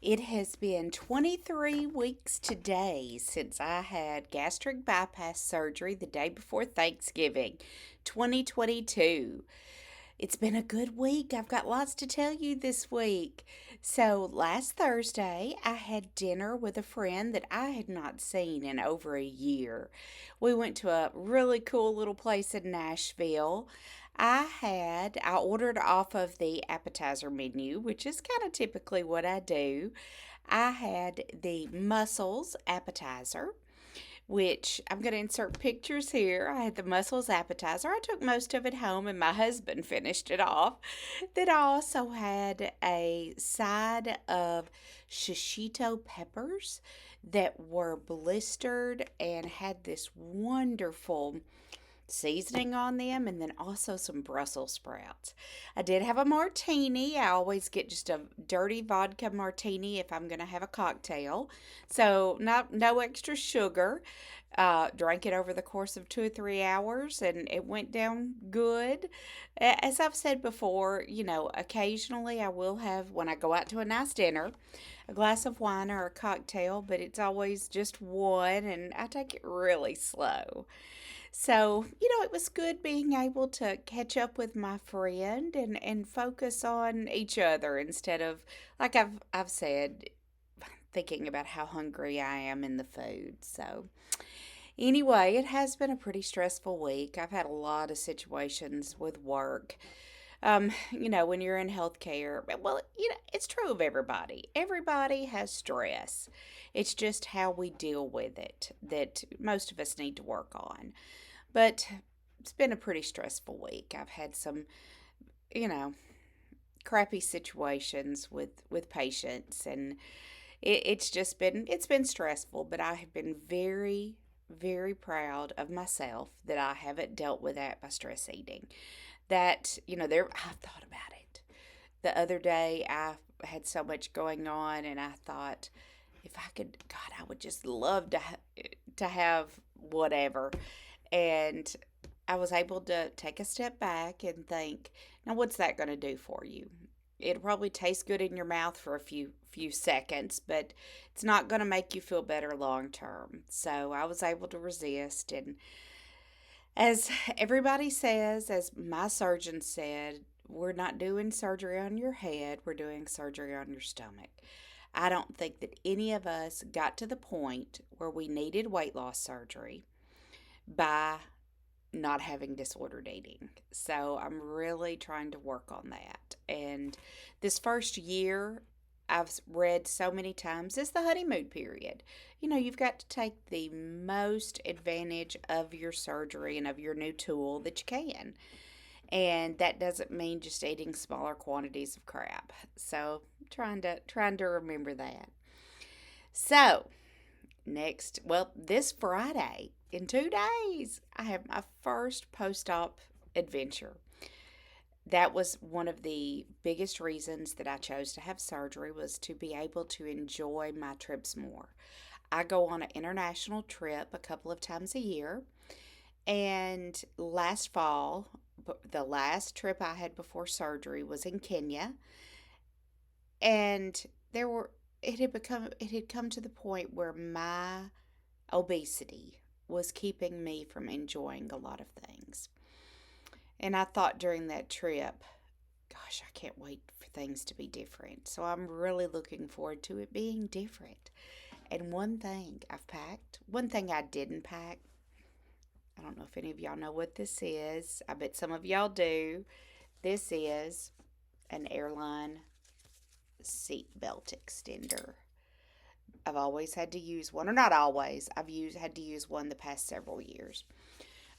It has been 23 weeks today since I had gastric bypass surgery the day before Thanksgiving, 2022. It's been a good week. I've got lots to tell you this week. So, last Thursday, I had dinner with a friend that I had not seen in over a year. We went to a really cool little place in Nashville. I ordered off of the appetizer menu, which is kind of typically what I do. I had the mussels appetizer, which I'm going to insert pictures here. I had the mussels appetizer. I took most of it home and my husband finished it off. Then I also had a side of shishito peppers that were blistered and had this wonderful seasoning on them, and then also some Brussels sprouts. I did have a martini. I always get just a dirty vodka martini if I'm going to have a cocktail. So no extra sugar. Drank it over the course of 2 or 3 hours and it went down good. As I've said before, occasionally I will have, when I go out to a nice dinner, a glass of wine or a cocktail, but it's always just one and I take it really slow. So, it was good being able to catch up with my friend and focus on each other instead of, like I've said, thinking about how hungry I am in the food. So, anyway, it has been a pretty stressful week. I've had a lot of situations with work. When you're in healthcare, well, it's true of everybody. Everybody has stress. It's just how we deal with it that most of us need to work on. But it's been a pretty stressful week. I've had some, you know, crappy situations with patients, and it's been stressful. But I have been very very proud of myself that I haven't dealt with that by stress eating. That I've thought about it. The other day I had so much going on, and I thought if I could, God, I would just love to have whatever. And I was able to take a step back and think, now what's that going to do for you? It'll probably taste good in your mouth for a few seconds, but it's not going to make you feel better long term. So I was able to resist, and as everybody says, as my surgeon said, we're not doing surgery on your head, we're doing surgery on your stomach. I don't think that any of us got to the point where we needed weight loss surgery by not having disordered eating. So I'm really trying to work on that. And this first year, I've read so many times, it's the honeymoon period. You've got to take the most advantage of your surgery and of your new tool that you can. And that doesn't mean just eating smaller quantities of crap. So trying to remember that. So this Friday, in 2 days, I have my first post op adventure. That was one of the biggest reasons that I chose to have surgery, was to be able to enjoy my trips more. I go on an international trip a couple of times a year, and last fall, the last trip I had before surgery was in Kenya, and it had come to the point where my obesity was keeping me from enjoying a lot of things. And I thought during that trip, gosh, I can't wait for things to be different. So I'm really looking forward to it being different. And one thing I've packed, one thing I didn't pack, I don't know if any of y'all know what this is. I bet some of y'all do. This is an airline seat belt extender. I've always had to use one, or not always. Had to use one the past several years.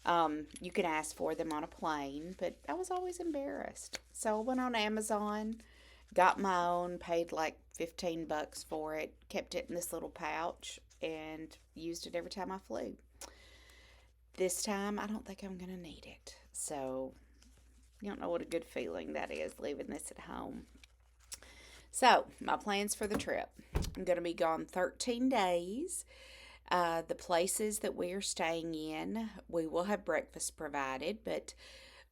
You can ask for them on a plane, but I was always embarrassed. So I went on Amazon, got my own, paid like $15 for it, kept it in this little pouch, and used it every time I flew. This time, I don't think I'm going to need it. So you don't know what a good feeling that is, leaving this at home. So, my plans for the trip. I'm going to be gone 13 days. The places that we are staying in, we will have breakfast provided, but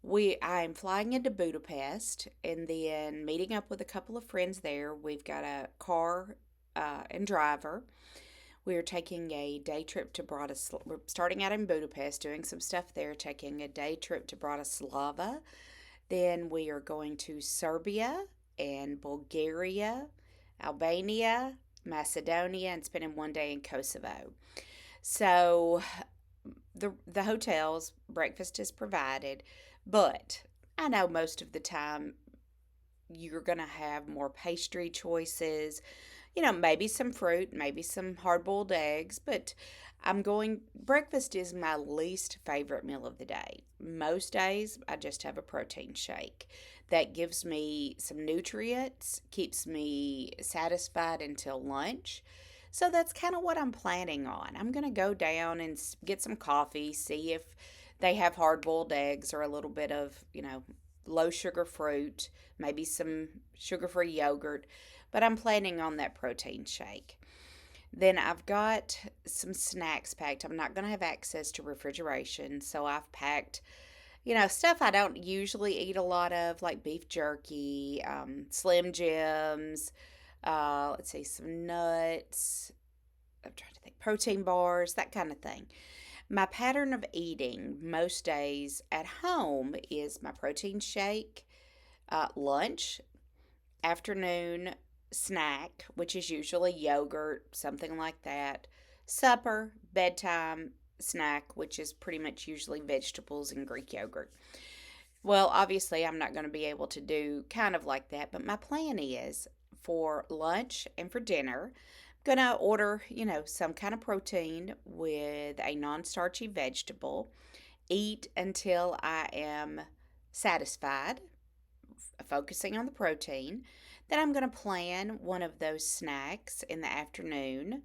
I am flying into Budapest and then meeting up with a couple of friends there. We've got a car and driver. We are taking a day trip to Bratislava. We're starting out in Budapest, doing some stuff there, taking a day trip to Bratislava. Then we are going to Serbia and Bulgaria, Albania, Macedonia, and spending one day in Kosovo. So the hotels breakfast is provided, but I know most of the time you're going to have more pastry choices, maybe some fruit, maybe some hard boiled eggs, but breakfast is my least favorite meal of the day. Most days, I just have a protein shake that gives me some nutrients, keeps me satisfied until lunch. So that's kind of what I'm planning on. I'm going to go down and get some coffee, see if they have hard boiled eggs or a little bit of, low sugar fruit, maybe some sugar free yogurt, but I'm planning on that protein shake. Then I've got some snacks packed. I'm not going to have access to refrigeration, so I've packed, stuff I don't usually eat a lot of, like beef jerky, Slim Jims, let's see, some nuts. I'm trying to think, protein bars, that kind of thing. My pattern of eating most days at home is my protein shake, lunch, afternoon snack, which is usually yogurt, something like that, supper, bedtime snack, which is pretty much usually vegetables and Greek yogurt. Well, obviously, I'm not going to be able to do kind of like that, but my plan is for lunch and for dinner, I'm going to order, some kind of protein with a non starchy vegetable, eat until I am satisfied, focusing on the protein. Then I'm going to plan one of those snacks in the afternoon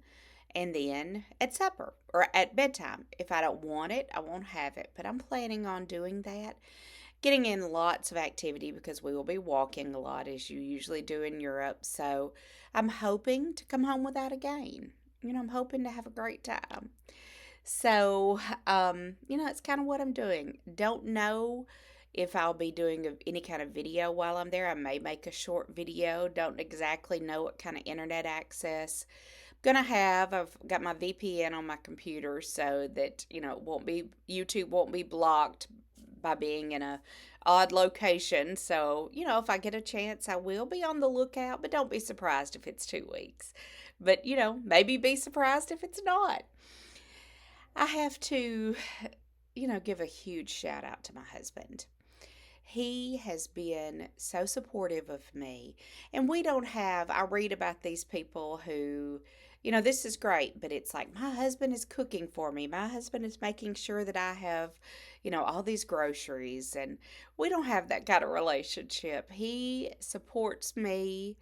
and then at supper or at bedtime. If I don't want it, I won't have it, but I'm planning on doing that. Getting in lots of activity because we will be walking a lot as you usually do in Europe. So I'm hoping to come home without a gain. I'm hoping to have a great time. So, it's kind of what I'm doing. Don't know if I'll be doing any kind of video while I'm there. I may make a short video. Don't exactly know what kind of internet access I'm gonna have. I've got my VPN on my computer so that YouTube won't be blocked by being in a odd location. So, if I get a chance, I will be on the lookout, but don't be surprised if it's 2 weeks. But, maybe be surprised if it's not. I have to, give a huge shout out to my husband. He has been so supportive of me. And I read about these people who, this is great, but it's like my husband is cooking for me. My husband is making sure that I have, all these groceries. And we don't have that kind of relationship. He supports me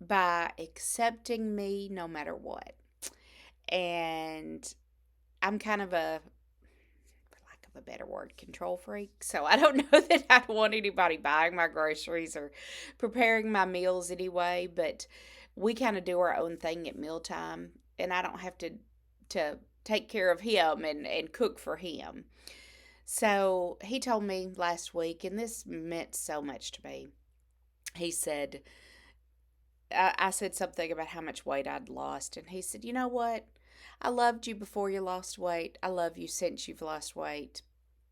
by accepting me no matter what. And I'm kind of a better word, control freak. So I don't know that I'd want anybody buying my groceries or preparing my meals anyway, but we kind of do our own thing at mealtime and I don't have to take care of him and cook for him. So he told me last week, and this meant so much to me. He said, I said something about how much weight I'd lost, and he said, "You know what? I loved you before you lost weight. I love you since you've lost weight.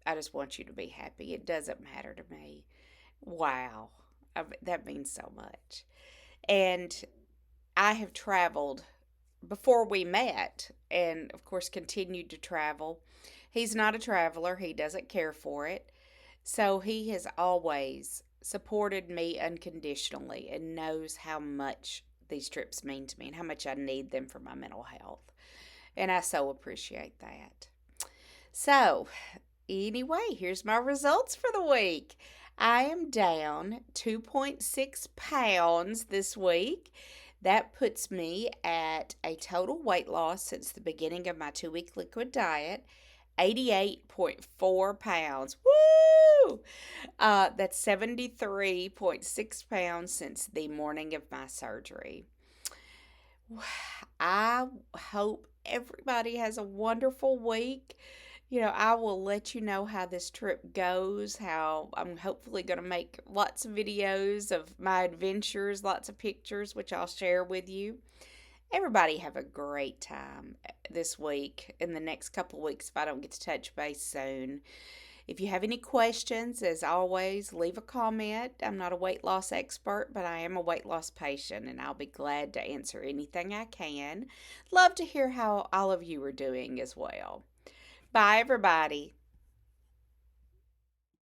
I just want you to be happy. It doesn't matter to me." Wow. That means so much. And I have traveled before we met and, of course, continued to travel. He's not a traveler, he doesn't care for it. So he has always supported me unconditionally and knows how much these trips mean to me and how much I need them for my mental health. And I so appreciate that. So, anyway, here's my results for the week. I am down 2.6 pounds this week. That puts me at a total weight loss since the beginning of my 2 week liquid diet, 88.4 pounds. Woo! That's 73.6 pounds since the morning of my surgery. I hope everybody has a wonderful week. I will let you know how this trip goes, how I'm hopefully going to make lots of videos of my adventures, lots of pictures, which I'll share with you. Everybody have a great time this week, in the next couple of weeks if I don't get to touch base soon. If you have any questions, as always, leave a comment. I'm not a weight loss expert, but I am a weight loss patient, and I'll be glad to answer anything I can. Love to hear how all of you are doing as well. Bye, everybody.